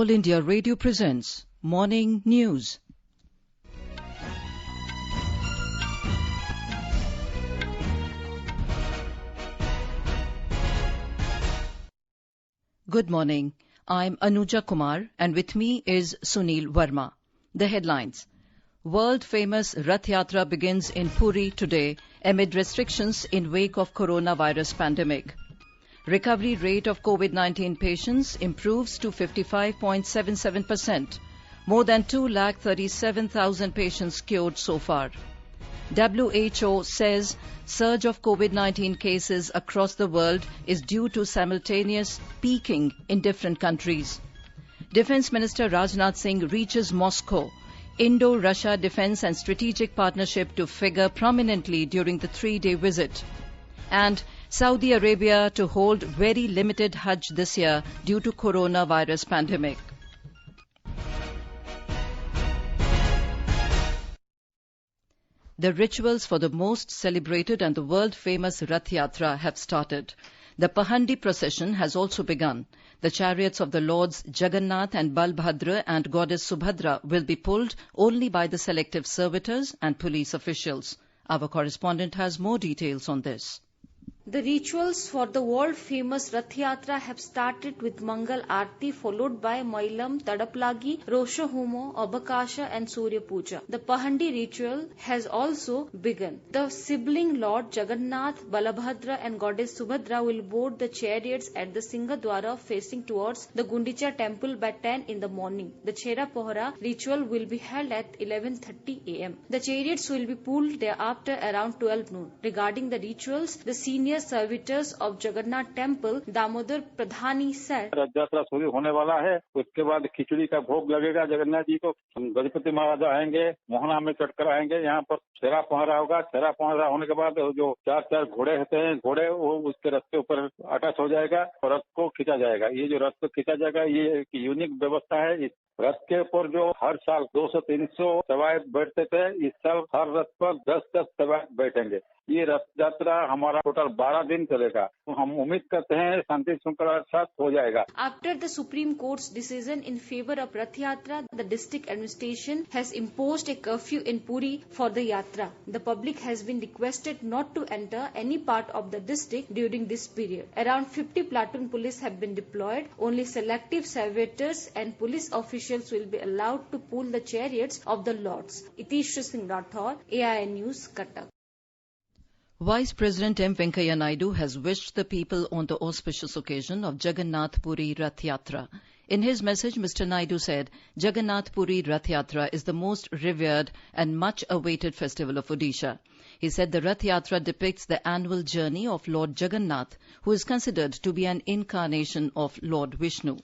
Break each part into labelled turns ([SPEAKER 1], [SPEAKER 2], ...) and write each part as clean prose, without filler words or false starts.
[SPEAKER 1] All India Radio presents Morning News. Good morning. I'm Anuja Kumar and with me is Sunil Verma. The headlines. World-famous Rath Yatra begins in Puri today amid restrictions in wake of coronavirus pandemic. Recovery rate of COVID-19 patients improves to 55.77%. More than 237,000 patients cured so far. WHO says surge of COVID-19 cases across the world is due to simultaneous peaking in different countries. Defence Minister Rajnath Singh reaches Moscow. Indo-Russia defence and strategic partnership to figure prominently during the three-day visit. And Saudi Arabia to hold very limited Hajj this year due to coronavirus pandemic. The rituals for the most celebrated and the world-famous Rath Yatra have started. The Pahandi procession has also begun. The chariots of the Lords Jagannath and Balbhadra and Goddess Subhadra will be pulled only by the selective servitors and police officials. Our correspondent has more details on this.
[SPEAKER 2] The rituals for the world-famous Rath Yatra have started with Mangal Aarti followed by Mailam, Tadaplagi, Rosha Homo, Abakasha and Surya Puja. The Pahandi ritual has also begun. The sibling Lord Jagannath, Balabhadra and Goddess Subhadra will board the chariots at the Singadwara facing towards the Gundicha temple by 10 in the morning. The Chera Pohara ritual will be held at 11:30 am. The chariots will be pulled thereafter around 12 noon. Regarding the rituals, the senior servitors of Jagannath temple Damodar Pradhani sir
[SPEAKER 3] Rath Yatra शुरू होने वाला है। उसके बाद खिचड़ी का भोग लगेगा जगन्नाथ जी को। गजपति महाराज आएंगे, मोहना में चढ़ कर आएंगे। यहाँ पर छेरा पहरा होगा। छेरा पहरा होने के बाद जो चार घोड़े होते हैं, घोड़े वो उसके रथ के ऊपर अटैच हो जाएगा और रथ को खींचा जाएगा। ये जो रथ को खींचा जाएगा ये एक यूनिक व्यवस्था है। इस रथ के ऊपर जो हर साल 200-300 सवार बैठते थे, इस साल हर रथ पर 10-10 सवार बैठेंगे। ये रथ यात्रा हमारा टोटल 12 दिन चलेगा। तो हम उम्मीद करते हैं शांति श्रृंखला के साथ हो जाएगा।
[SPEAKER 2] After the Supreme Court's decision in favor of Rath Yatra, the district administration has imposed a curfew in Puri for the Yatra. The public has been requested not to enter any part of the district during this period. Around 50 platoon police have been deployed. Only selective servitors and police officials will be allowed to pull the chariots of the lords. Itishra Singh Rathore, AIN News, Cuttack.
[SPEAKER 1] Vice President M. Venkaiah Naidu has wished the people on the auspicious occasion of Jagannath Puri Rath Yatra. In his message, Mr. Naidu said, Jagannath Puri Rath Yatra is the most revered and much awaited festival of Odisha. He said the Rath Yatra depicts the annual journey of Lord Jagannath, who is considered to be an incarnation of Lord Vishnu.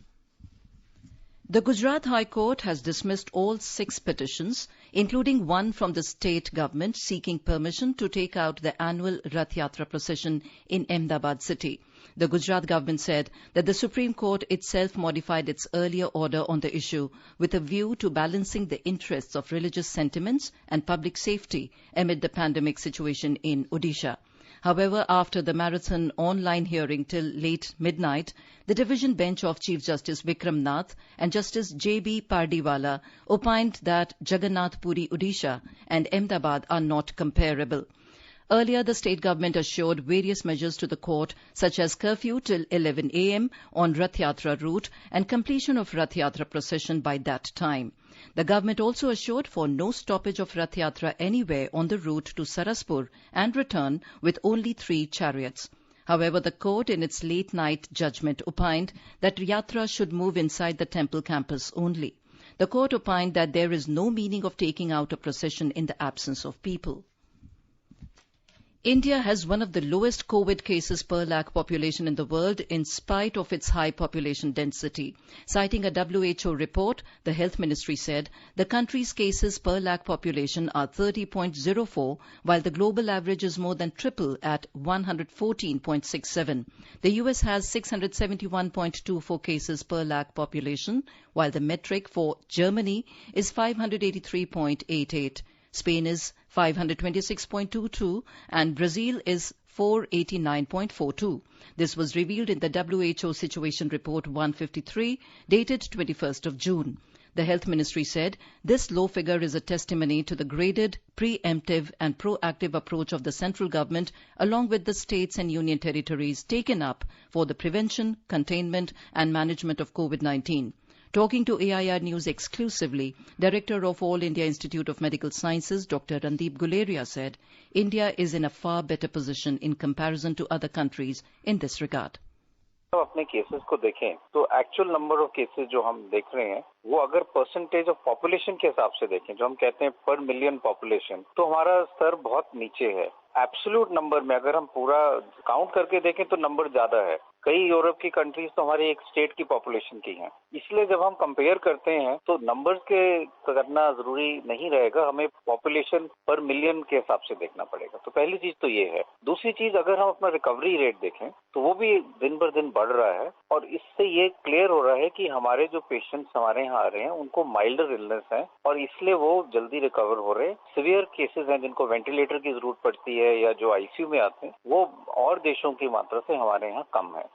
[SPEAKER 1] The Gujarat High Court has dismissed all 6 petitions, including one from the state government seeking permission to take out the annual Rath Yatra procession in Ahmedabad city. The Gujarat government said that the Supreme Court itself modified its earlier order on the issue with a view to balancing the interests of religious sentiments and public safety amid the pandemic situation in Odisha. However, after the marathon online hearing till late midnight, the division bench of Chief Justice Vikram Nath and Justice J.B. Pardiwala opined that Jagannath Puri Odisha and Ahmedabad are not comparable. Earlier, the state government assured various measures to the court, such as curfew till 11 am on Rath Yatra route and completion of Rath Yatra procession by that time. The government also assured for no stoppage of Rath Yatra anywhere on the route to Saraspur and return with only 3 chariots. However, the court in its late-night judgment opined that Yatra should move inside the temple campus only. The court opined that there is no meaning of taking out a procession in the absence of people. India has one of the lowest COVID cases per lakh population in the world in spite of its high population density. Citing a WHO report, the Health Ministry said the country's cases per lakh population are 30.04, while the global average is more than triple at 114.67. The US has 671.24 cases per lakh population, while the metric for Germany is 583.88. Spain is 526.22 and Brazil is 489.42. This was revealed in the WHO Situation Report 153, dated 21st of June. The Health Ministry said this low figure is a testimony to the graded, preemptive and proactive approach of the central government along with the states and union territories taken up for the prevention, containment and management of COVID-19. Talking to AIR News exclusively, Director of All India Institute of Medical Sciences, Dr. Randeep Guleria said, India is in a far better position in comparison to other countries in this regard.
[SPEAKER 4] तो अपने cases को देखें तो actual number of cases जो हम देख रहे हैं वो अगर परसेंटेज ऑफ पॉपुलेशन के हिसाब से देखें जो हम कहते हैं पर मिलियन पॉपुलेशन तो हमारा स्तर बहुत नीचे है। एब्सोल्यूट नंबर में अगर हम पूरा काउंट करके देखें तो नंबर ज्यादा है। कई यूरोप की कंट्रीज तो हमारी एक स्टेट की पॉपुलेशन की हैं। इसलिए जब हम कंपेयर करते हैं तो नंबर्स के करना जरूरी नहीं रहेगा, हमें पॉपुलेशन पर मिलियन के हिसाब से देखना पड़ेगा। तो पहली चीज तो ये है। दूसरी चीज अगर हम अपना रिकवरी रेट देखें तो वो भी दिन बर दिन बढ़ रहा है और इससे ये क्लियर हो रहा है कि हमारे जो पेशेंट्स हमारे यहाँ आ रहे हैं उनको माइल्डर इलनेस है और इसलिए वो जल्दी रिकवर हो रहे हैं। सीवियर केसेस हैं जिनको वेंटिलेटर की जरूरत पड़ती है या जो आईसीयू में आते हैं वो और देशों की मात्रा से हमारे यहाँ कम है।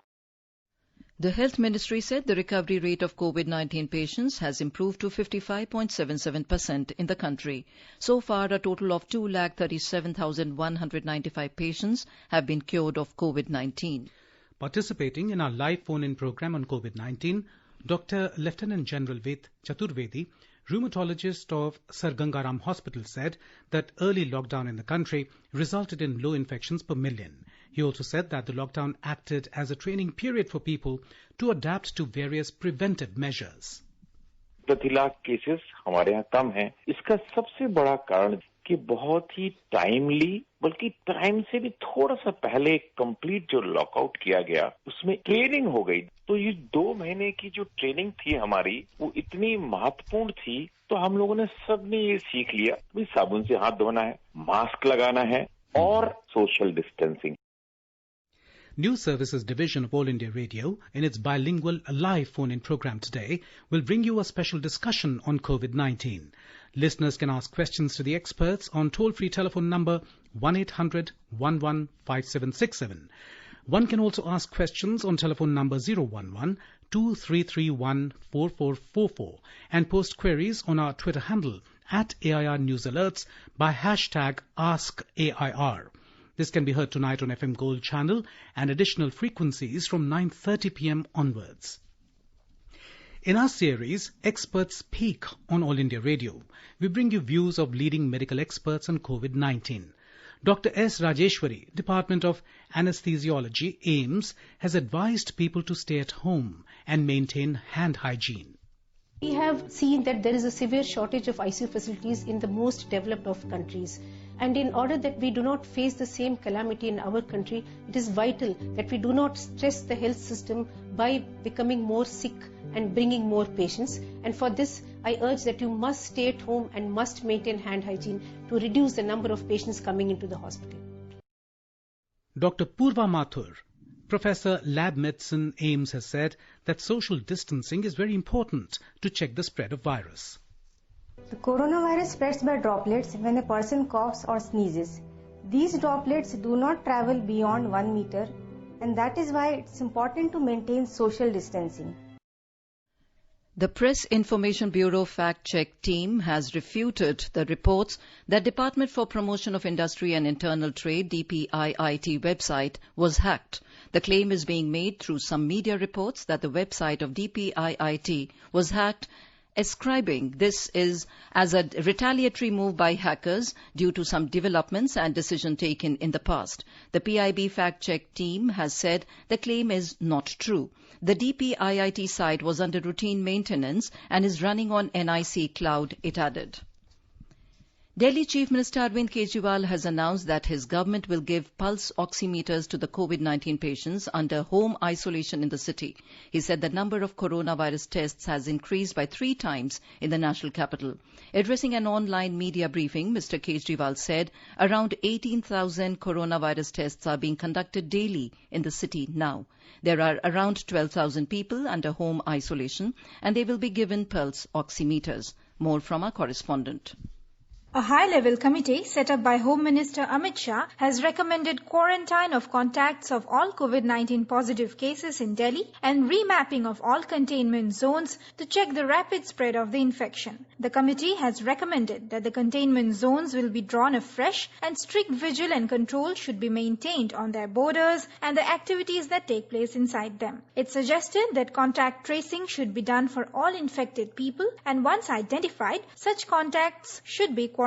[SPEAKER 1] The Health Ministry said the recovery rate of COVID-19 patients has improved to 55.77% in the country. So far, a total of 237,195 patients have been cured of COVID-19.
[SPEAKER 5] Participating in our live phone-in program on COVID-19, Dr. Lieutenant General Ved Chaturvedi, rheumatologist of Sir Gangaram Hospital, said that early lockdown in the country resulted in low infections per million. He also said that the lockdown acted as a training period for people to adapt to various preventive measures.
[SPEAKER 6] प्रति lakh cases हमारे यहाँ कम हैं। इसका सबसे बड़ा कारण कि बहुत ही टाइमली बल्कि टाइम से भी थोड़ा सा पहले कंप्लीट जो लॉकआउट किया गया उसमें ट्रेनिंग हो गई। तो ये 2 महीने की जो ट्रेनिंग थी हमारी वो इतनी महत्वपूर्ण थी तो हम लोगों ने सबने ये सीख लिया कि साबुन से हाथ धोना है, मास्क लगाना है और social distancing.
[SPEAKER 5] News Services Division of All India Radio, in its bilingual live phone-in program today, will bring you a special discussion on COVID-19. Listeners can ask questions to the experts on toll-free telephone number 1-800-11-5767. One can also ask questions on telephone number 011-2331-4444 and post queries on our Twitter handle @AIR News Alerts by hashtag AskAIR. This can be heard tonight on FM Gold channel and additional frequencies from 9:30 p.m. onwards. In our series, Experts Speak on All India Radio, we bring you views of leading medical experts on COVID-19. Dr. S. Rajeshwari, Department of Anesthesiology, AIIMS, has advised people to stay at home and maintain hand hygiene.
[SPEAKER 7] We have seen that there is a severe shortage of ICU facilities in the most developed of countries. And in order that we do not face the same calamity in our country, it is vital that we do not stress the health system by becoming more sick and bringing more patients. And for this, I urge that you must stay at home and must maintain hand hygiene to reduce the number of patients coming into the hospital.
[SPEAKER 5] Dr. Purva Mathur, Professor Lab Medicine, AIIMS, has said that social distancing is very important to check the spread of virus.
[SPEAKER 8] The coronavirus spreads by droplets when a person coughs or sneezes. These droplets do not travel beyond 1 meter, and that is why it's important to maintain social distancing.
[SPEAKER 1] The Press Information Bureau fact-check team has refuted the reports that Department for Promotion of Industry and Internal Trade DPIIT website was hacked. The claim is being made through some media reports that the website of DPIIT was hacked, ascribing this is as a retaliatory move by hackers due to some developments and decision taken in the past. The PIB fact-check team has said the claim is not true. The DPIIT site was under routine maintenance and is running on NIC Cloud, it added. Delhi Chief Minister Arvind Kejriwal has announced that his government will give pulse oximeters to the COVID-19 patients under home isolation in the city. He said the number of coronavirus tests has increased by 3 times in the national capital. Addressing an online media briefing, Mr. Kejriwal said around 18,000 coronavirus tests are being conducted daily in the city now. There are around 12,000 people under home isolation and they will be given pulse oximeters. More from our correspondent.
[SPEAKER 9] A high-level committee set up by Home Minister Amit Shah has recommended quarantine of contacts of all COVID-19 positive cases in Delhi and remapping of all containment zones to check the rapid spread of the infection. The committee has recommended that the containment zones will be drawn afresh and strict vigil and control should be maintained on their borders and the activities that take place inside them. It suggested that contact tracing should be done for all infected people and once identified, such contacts should be quarantined.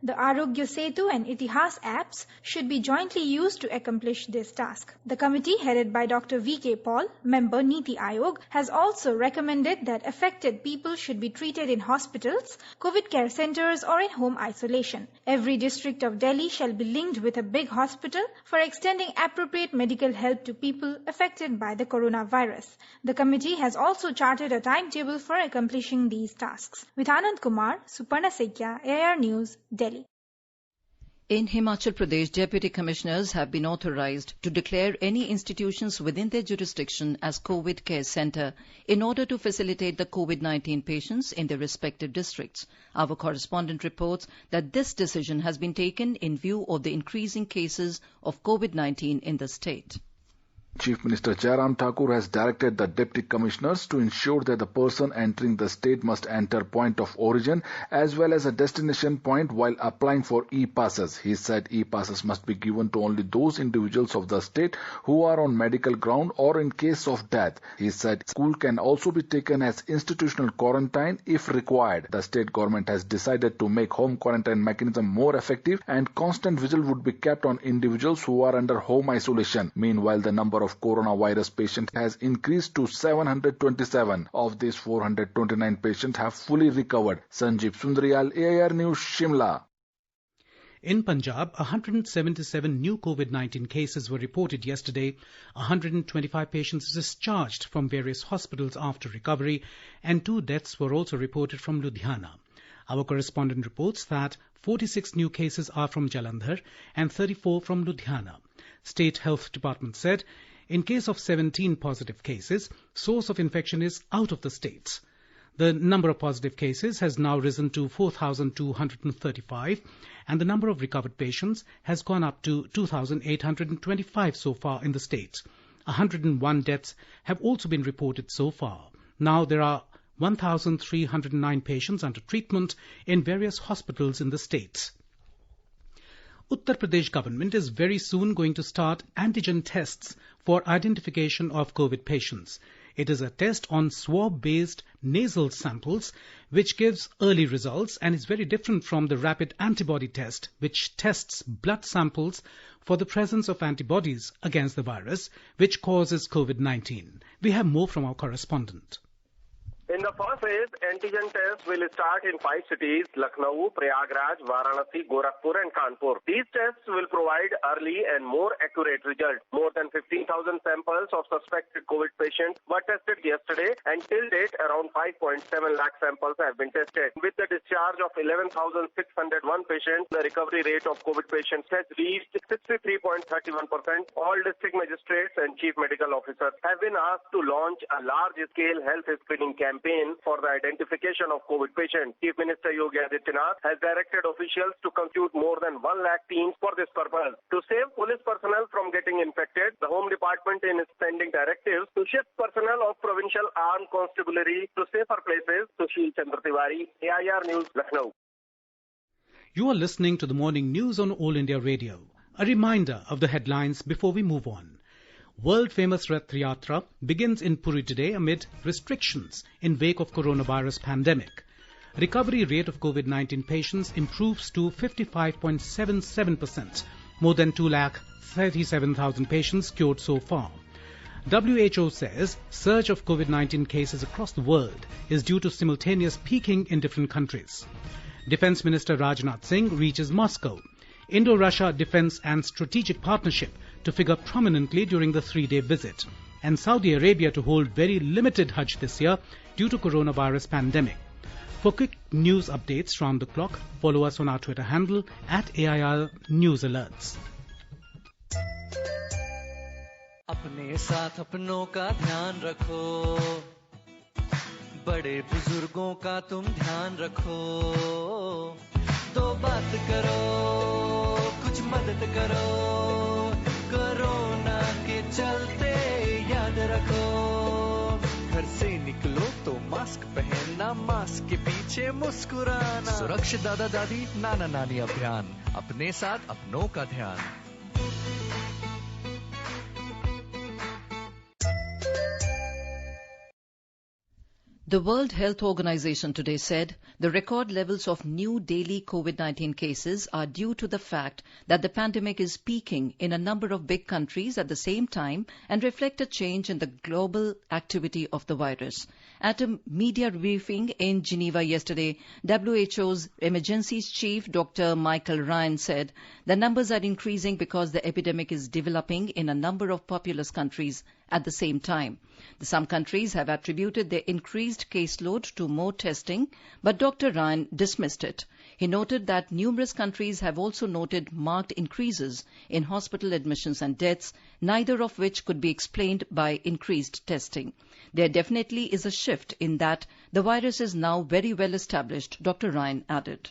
[SPEAKER 9] The Arogya Setu and Itihas apps should be jointly used to accomplish this task. The committee headed by Dr. V.K. Paul, member Niti Aayog, has also recommended that affected people should be treated in hospitals, COVID care centers or in home isolation. Every district of Delhi shall be linked with a big hospital for extending appropriate medical help to people affected by the coronavirus. The committee has also charted a timetable for accomplishing these tasks. With Anand Kumar, Suparna Sekya, AIR News, Delhi.
[SPEAKER 1] In Himachal Pradesh, deputy commissioners have been authorized to declare any institutions within their jurisdiction as COVID care centre in order to facilitate the COVID-19 patients in their respective districts. Our correspondent reports that this decision has been taken in view of the increasing cases of COVID-19 in the state.
[SPEAKER 10] Chief Minister Jairam Thakur has directed the deputy commissioners to ensure that the person entering the state must enter point of origin as well as a destination point while applying for e-passes. He said e-passes must be given to only those individuals of the state who are on medical ground or in case of death. He said school can also be taken as institutional quarantine if required. The state government has decided to make home quarantine mechanism more effective and constant vigil would be kept on individuals who are under home isolation. Meanwhile, the number of coronavirus patients has increased to 727. Of these, 429 patients have fully recovered. Sanjeev Sundaryal, AIR News, Shimla.
[SPEAKER 5] In Punjab, 177 new COVID-19 cases were reported yesterday. 125 patients discharged from various hospitals after recovery, and 2 deaths were also reported from Ludhiana. Our correspondent reports that 46 new cases are from Jalandhar and 34 from Ludhiana. State Health Department said, in case of 17 positive cases, source of infection is out of the states. The number of positive cases has now risen to 4,235 and the number of recovered patients has gone up to 2,825 so far in the states. 101 deaths have also been reported so far. Now there are 1,309 patients under treatment in various hospitals in the states. Uttar Pradesh government is very soon going to start antigen tests for identification of COVID patients. It is a test on swab-based nasal samples which gives early results and is very different from the rapid antibody test which tests blood samples for the presence of antibodies against the virus which causes COVID-19. We have more from our correspondent.
[SPEAKER 11] In the first phase, antigen tests will start in 5 cities, Lucknow, Prayagraj, Varanasi, Gorakhpur and Kanpur. These tests will provide early and more accurate results. More than 15,000 samples of suspected COVID patients were tested yesterday and till date around 5.7 lakh samples have been tested. With the discharge of 11,601 patients, the recovery rate of COVID patients has reached 63.31%. All district magistrates and chief medical officers have been asked to launch a large-scale health screening campaign for the identification of COVID patients. Chief Minister Yogi Adityanath has directed officials to constitute more than 1 lakh teams for this purpose. To save police personnel from getting infected, the Home Department is sending directives to shift personnel of Provincial Armed Constabulary to safer places. Sushil Chandra Tiwari, AIR News, Lucknow.
[SPEAKER 5] You are listening to the morning news on All India Radio. A reminder of the headlines before we move on. World-famous Rath Yatra begins in Puri today amid restrictions in wake of coronavirus pandemic. Recovery rate of COVID-19 patients improves to 55.77%. More than 2,37,000 patients cured so far. WHO says surge of COVID-19 cases across the world is due to simultaneous peaking in different countries. Defence Minister Rajnath Singh reaches Moscow. Indo-Russia Defence and Strategic Partnership to figure prominently during the 3-day visit, and Saudi Arabia to hold very limited Hajj this year due to coronavirus pandemic. For quick news updates round the clock, follow us on our Twitter handle @AIR News Alerts.
[SPEAKER 12] अपने साथ अपनों का ध्यान रखो, बड़े बुजुर्गों का तुम ध्यान रखो, तो बात करो, कुछ मदद करो, कोरोना के चलते याद रखो, घर से निकलो तो मास्क पहनना, मास्क के पीछे मुस्कुराना, सुरक्षित दादा दादी नाना नानी अभियान, अपने साथ अपनों का ध्यान।
[SPEAKER 1] The World Health Organization today said the record levels of new daily COVID-19 cases are due to the fact that the pandemic is peaking in a number of big countries at the same time and reflect a change in the global activity of the virus. At a media briefing in Geneva yesterday, WHO's emergencies chief, Dr. Michael Ryan, said the numbers are increasing because the epidemic is developing in a number of populous countries at the same time. Some countries have attributed their increased caseload to more testing, but Dr. Ryan dismissed it. He noted that numerous countries have also noted marked increases in hospital admissions and deaths, neither of which could be explained by increased testing. There definitely is a shift in that the virus is now very well established, Dr. Ryan added.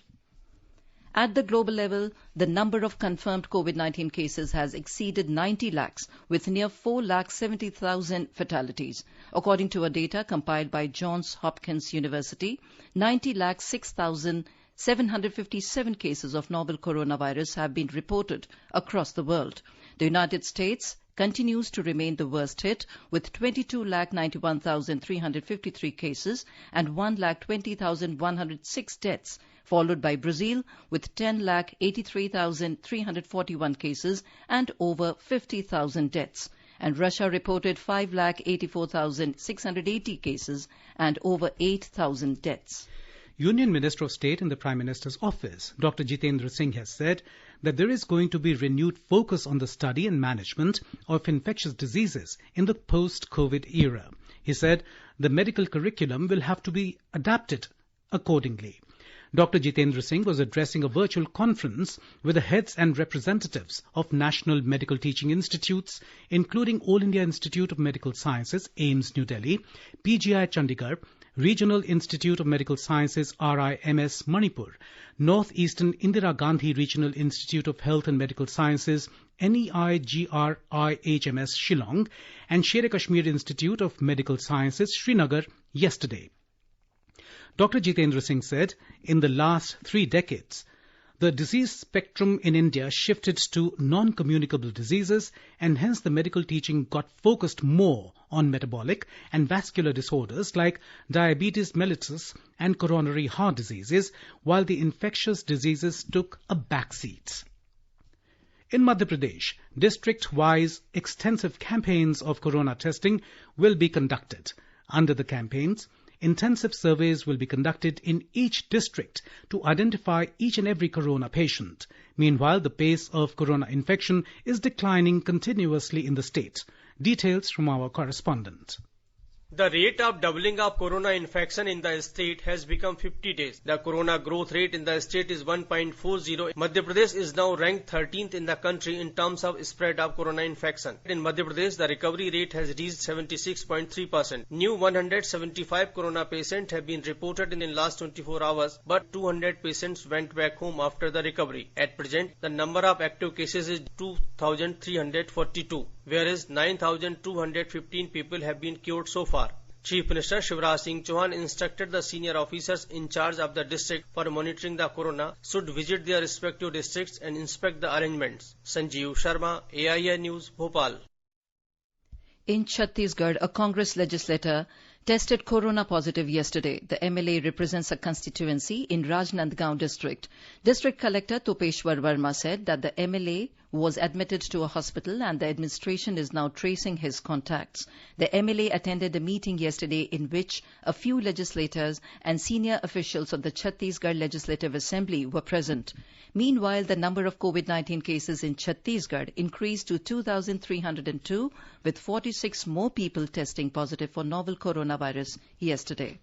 [SPEAKER 1] At the global level, the number of confirmed COVID-19 cases has exceeded 90 lakhs, with near 4,70,000 fatalities. According to a data compiled by Johns Hopkins University, 90,06,757 cases of novel coronavirus have been reported across the world. The United States continues to remain the worst hit, with 22,91,353 cases and 1,20,106 deaths, followed by Brazil with 10,83,341 cases and over 50,000 deaths. And Russia reported 5,84,680 cases and over 8,000 deaths.
[SPEAKER 5] Union Minister of State in the Prime Minister's office, Dr. Jitendra Singh, has said that there is going to be renewed focus on the study and management of infectious diseases in the post-COVID era. He said the medical curriculum will have to be adapted accordingly. Dr. Jitendra Singh was addressing a virtual conference with the heads and representatives of national medical teaching institutes, including All India Institute of Medical Sciences, AIIMS, New Delhi, PGI Chandigarh, Regional Institute of Medical Sciences, RIMS, Manipur, North Eastern Indira Gandhi Regional Institute of Health and Medical Sciences, NEIGRIHMS, Shillong, and Sher Kashmir Institute of Medical Sciences, Srinagar, yesterday. Dr. Jitendra Singh said, in the last 3 decades, the disease spectrum in India shifted to non-communicable diseases, and hence the medical teaching got focused more on metabolic and vascular disorders like diabetes mellitus and coronary heart diseases, while the infectious diseases took a backseat. In Madhya Pradesh, district-wise extensive campaigns of corona testing will be conducted. Under the campaigns, intensive surveys will be conducted in each district to identify each and every corona patient. Meanwhile, the pace of corona infection is declining continuously in the state. Details from our correspondent.
[SPEAKER 13] The rate of doubling of corona infection in the state has become 50 days. The corona growth rate in the state is 1.40. Madhya Pradesh is now ranked 13th in the country in terms of spread of corona infection. In Madhya Pradesh, the recovery rate has reached 76.3%. New 175 corona patients have been reported in the last 24 hours, but 200 patients went back home after the recovery. At present, the number of active cases is 2,342, whereas 9,215 people have been cured so far. Chief Minister Shivraj Singh Chauhan instructed the senior officers in charge of the district for monitoring the corona should visit their respective districts and inspect the arrangements. Sanjeev Sharma, AIA News, Bhopal.
[SPEAKER 1] In Chhattisgarh, a Congress legislator tested corona positive yesterday. The MLA represents a constituency in Rajnandgaon district. District Collector Topeshwar Verma said that the MLA was admitted to a hospital and the administration is now tracing his contacts. The MLA attended a meeting yesterday in which a few legislators and senior officials of the Chhattisgarh Legislative Assembly were present. Meanwhile, the number of COVID-19 cases in Chhattisgarh increased to 2,302, with 46 more people testing positive for novel coronavirus yesterday.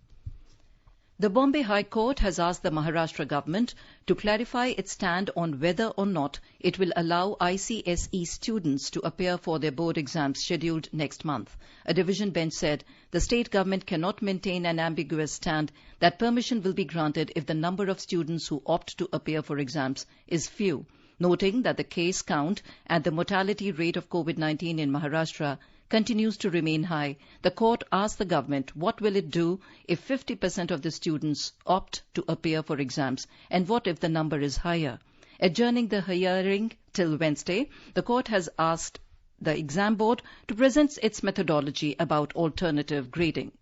[SPEAKER 1] The Bombay High Court has asked the Maharashtra government to clarify its stand on whether or not it will allow ICSE students to appear for their board exams scheduled next month. A division bench said the state government cannot maintain an ambiguous stand that permission will be granted if the number of students who opt to appear for exams is few, noting that the case count and the mortality rate of COVID-19 in Maharashtra continues to remain high. The court asked the government what will it do if 50% of the students opt to appear for exams, and what if the number is higher. Adjourning the hearing till Wednesday, the court has asked the exam board to present its methodology about alternative grading.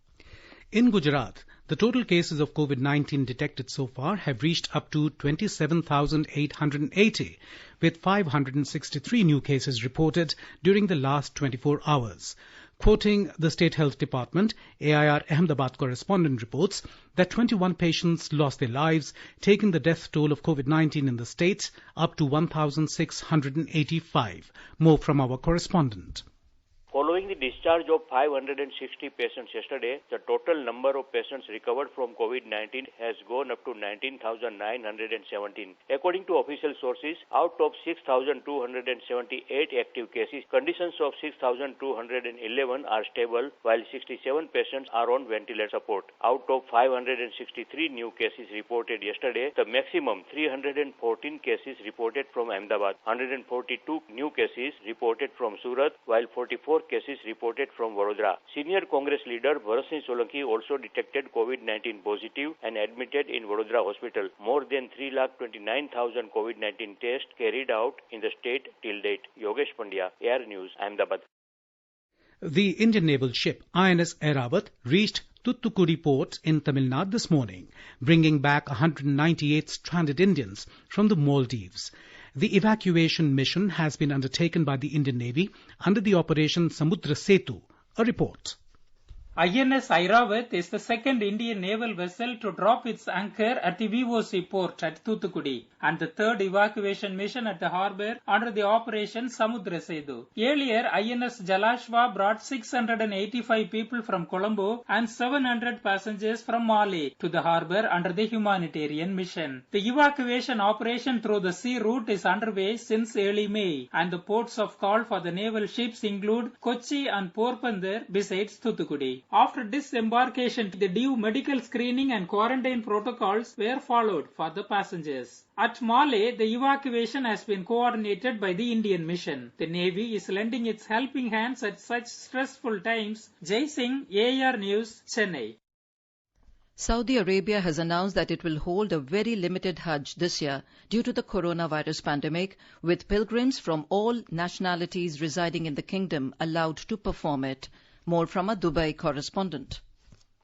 [SPEAKER 5] In Gujarat, the total cases of COVID-19 detected so far have reached up to 27,880, with 563 new cases reported during the last 24 hours. Quoting the State Health Department, AIR Ahmedabad correspondent reports that 21 patients lost their lives, taking the death toll of COVID-19 in the state up to 1,685. More from our correspondent.
[SPEAKER 14] Following the discharge of 560 patients yesterday, the total number of patients recovered from COVID-19 has gone up to 19,917. According to official sources, out of 6,278 active cases, conditions of 6,211 are stable, while 67 patients are on ventilator support. Out of 563 new cases reported yesterday, the maximum 314 cases reported from Ahmedabad, 142 new cases reported from Surat, while 44 cases reported from Vadodara. Senior Congress leader Bharat Singh Solanki also detected COVID-19 positive and admitted in Vadodara hospital. More than 3,29,000 COVID-19 tests carried out in the state till date. Yogesh Pandya, Air News, Ahmedabad.
[SPEAKER 5] The Indian naval ship INS Airavat reached Thoothukudi port in Tamil Nadu this morning, bringing back 198 stranded Indians from the Maldives. The evacuation mission has been undertaken by the Indian Navy under the Operation Samudra Setu. A report.
[SPEAKER 15] INS Airavat is the second Indian naval vessel to drop its anchor at the VOC port at Thoothukudi and the third evacuation mission at the harbour under the Operation Samudra Setu. Earlier, INS Jalashwa brought 685 people from Colombo and 700 passengers from Mali to the harbour under the humanitarian mission. The evacuation operation through the sea route is underway since early May, and the ports of call for the naval ships include Kochi and Porbandar besides Thoothukudi. After disembarkation, the due medical screening and quarantine protocols were followed for the passengers. At Male, the evacuation has been coordinated by the Indian mission. The Navy is lending its helping hands at such stressful times. Jai Singh, AR News, Chennai.
[SPEAKER 1] Saudi Arabia has announced that it will hold a very limited Hajj this year due to the coronavirus pandemic, with pilgrims from all nationalities residing in the kingdom allowed to perform it. More from a Dubai correspondent.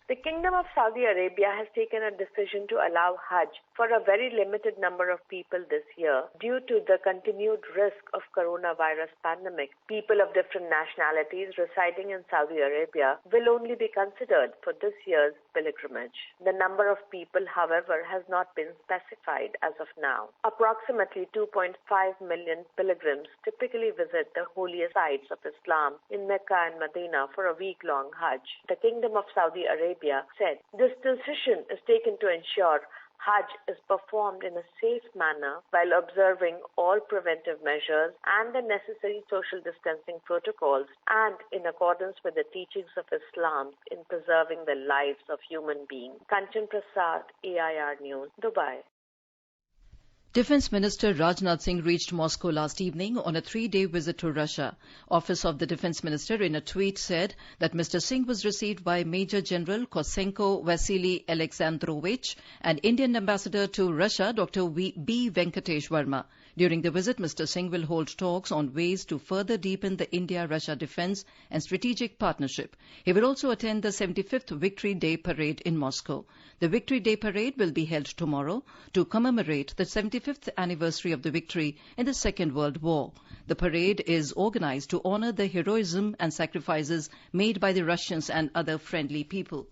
[SPEAKER 16] The Kingdom of Saudi Arabia has taken a decision to allow Hajj for a very limited number of people this year due to the continued risk of coronavirus pandemic. People of different nationalities residing in Saudi Arabia will only be considered for this year's pilgrimage. The number of people, however, has not been specified as of now. Approximately 2.5 million pilgrims typically visit the holiest sites of Islam in Mecca and Medina for a week-long Hajj. The Kingdom of Saudi Arabia said this decision is taken to ensure Hajj is performed in a safe manner while observing all preventive measures and the necessary social distancing protocols, and in accordance with the teachings of Islam in preserving the lives of human beings. Kanchan Prasad, AIR News, Dubai.
[SPEAKER 1] Defence Minister Rajnath Singh reached Moscow last evening on a 3-day visit to Russia. Office of the Defence Minister in a tweet said that Mr. Singh was received by Major General Kosenko Vasily Alexandrovich and Indian Ambassador to Russia Dr. B. Venkatesh Verma. During the visit, Mr. Singh will hold talks on ways to further deepen the India-Russia defence and strategic partnership. He will also attend the 75th Victory Day Parade in Moscow. The Victory Day Parade will be held tomorrow to commemorate the 75th anniversary of the victory in the Second World War. The parade is organised to honour the heroism and sacrifices made by the Russians and other friendly people.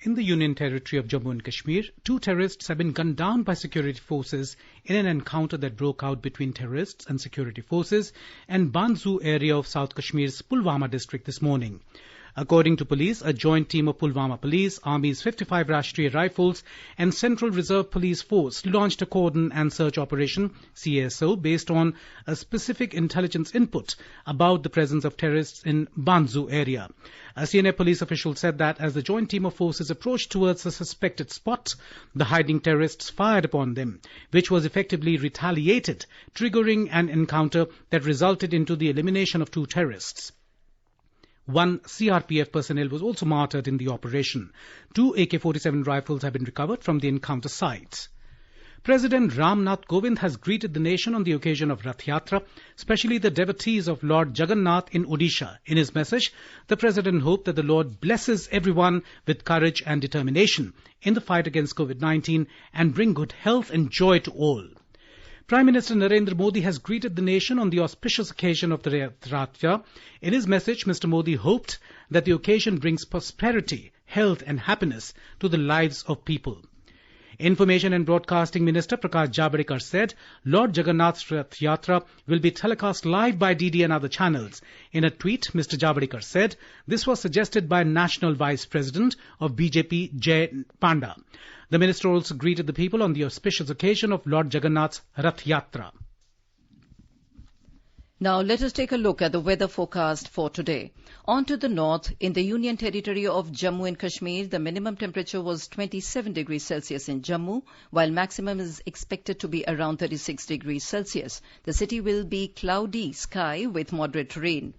[SPEAKER 5] In the Union Territory of Jammu and Kashmir, 2 terrorists have been gunned down by security forces in an encounter that broke out between terrorists and security forces in Banzu area of South Kashmir's Pulwama district this morning. According to police, a joint team of Pulwama Police, Army's 55 Rashtriya Rifles and Central Reserve Police Force launched a cordon and search operation, CSO, based on a specific intelligence input about the presence of terrorists in Banzu area. A senior police official said that as the joint team of forces approached towards the suspected spot, the hiding terrorists fired upon them, which was effectively retaliated, triggering an encounter that resulted into the elimination of 2 terrorists. 1 CRPF personnel was also martyred in the operation. 2 AK-47 rifles have been recovered from the encounter site. President Ram Nath Kovind has greeted the nation on the occasion of Rath Yatra, especially the devotees of Lord Jagannath in Odisha. In his message, the President hoped that the Lord blesses everyone with courage and determination in the fight against COVID-19 and bring good health and joy to all. Prime Minister Narendra Modi has greeted the nation on the auspicious occasion of the Rath Yatra. In his message, Mr. Modi hoped that the occasion brings prosperity, health and happiness to the lives of people. Information and Broadcasting Minister Prakash Javadekar said Lord Jagannath's Rath Yatra will be telecast live by DD and other channels. In a tweet, Mr. Javadekar said this was suggested by National Vice President of BJP, Jay Panda. The minister also greeted the people on the auspicious occasion of Lord Jagannath's Rath Yatra.
[SPEAKER 1] Now let us take a look at the weather forecast for today. On to the north, in the Union Territory of Jammu and Kashmir, the minimum temperature was 27 degrees Celsius in Jammu, while maximum is expected to be around 36 degrees Celsius. The city will be cloudy sky with moderate rain.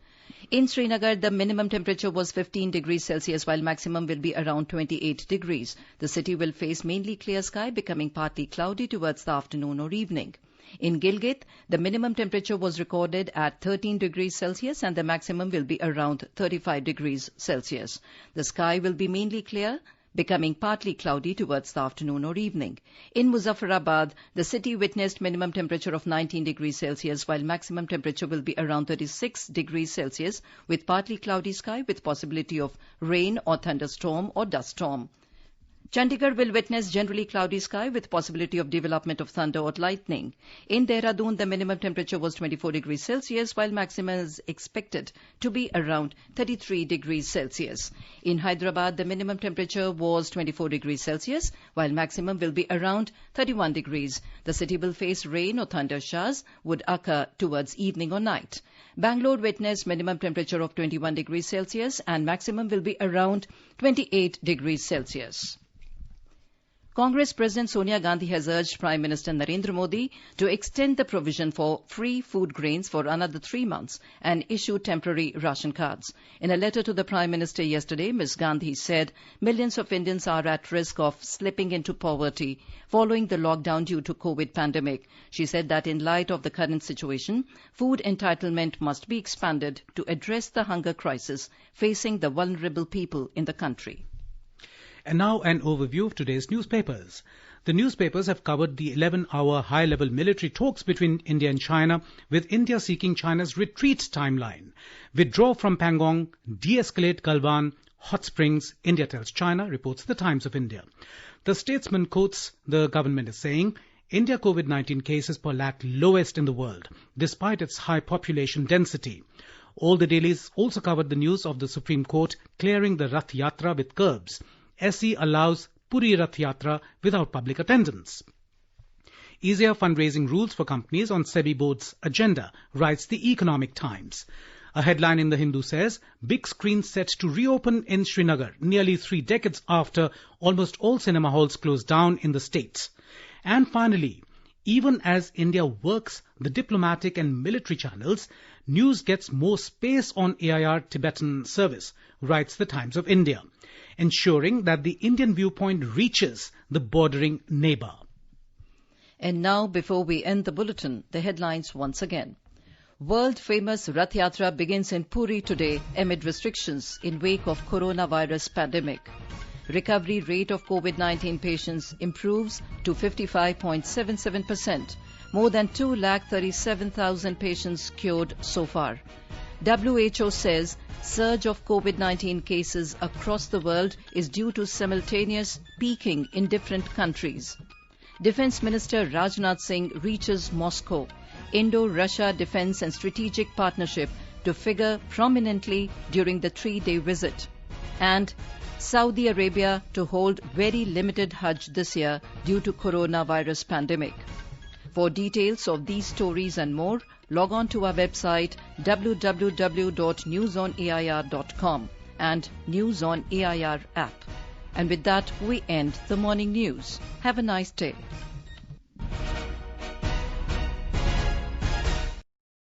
[SPEAKER 1] In Srinagar, the minimum temperature was 15 degrees Celsius, while maximum will be around 28 degrees. The city will face mainly clear sky, becoming partly cloudy towards the afternoon or evening. In Gilgit, the minimum temperature was recorded at 13 degrees Celsius and the maximum will be around 35 degrees Celsius. The sky will be mainly clear, becoming partly cloudy towards the afternoon or evening. In Muzaffarabad, the city witnessed minimum temperature of 19 degrees Celsius, while maximum temperature will be around 36 degrees Celsius, with partly cloudy sky with possibility of rain or thunderstorm or dust storm. Chandigarh will witness generally cloudy sky with possibility of development of thunder or lightning. In Dehradun, the minimum temperature was 24 degrees Celsius, while maximum is expected to be around 33 degrees Celsius. In Hyderabad, the minimum temperature was 24 degrees Celsius, while maximum will be around 31 degrees. The city will face rain or thunder showers would occur towards evening or night. Bangalore witnessed minimum temperature of 21 degrees Celsius and maximum will be around 28 degrees Celsius. Congress President Sonia Gandhi has urged Prime Minister Narendra Modi to extend the provision for free food grains for another 3 months and issue temporary ration cards. In a letter to the Prime Minister yesterday, Ms. Gandhi said millions of Indians are at risk of slipping into poverty following the lockdown due to COVID pandemic. She said that in light of the current situation, food entitlement must be expanded to address the hunger crisis facing the vulnerable people in the country.
[SPEAKER 5] And now an overview of today's newspapers. The newspapers have covered the 11-hour high-level military talks between India and China, with India seeking China's retreat timeline. Withdraw from Pangong, de-escalate Galwan, hot springs, India tells China, reports the Times of India. The Statesman quotes the government as saying, India COVID-19 cases per lakh lowest in the world, despite its high population density. All the dailies also covered the news of the Supreme Court clearing the Rath Yatra with curbs. SE allows Puri Rath Yatra without public attendance. Easier fundraising rules for companies on SEBI board's agenda, writes the Economic Times. A headline in the Hindu says, big screen set to reopen in Srinagar nearly 3 decades after almost all cinema halls closed down in the states. And finally, even as India works the diplomatic and military channels, news gets more space on AIR Tibetan service, writes the Times of India, ensuring that the Indian viewpoint reaches the bordering neighbour.
[SPEAKER 1] And now, before we end the bulletin, the headlines once again. World-famous Rath Yatra begins in Puri today amid restrictions in wake of coronavirus pandemic. Recovery rate of COVID-19 patients improves to 55.77%. More than 237,000 patients cured so far. WHO says surge of COVID-19 cases across the world is due to simultaneous peaking in different countries. Defence Minister Rajnath Singh reaches Moscow. Indo-Russia Defence and Strategic Partnership to figure prominently during the 3-day visit. And Saudi Arabia to hold very limited Hajj this year due to coronavirus pandemic. For details of these stories and more, log on to our website www.newsonair.com and News on AIR app. And with that, we end the morning news. Have a nice day.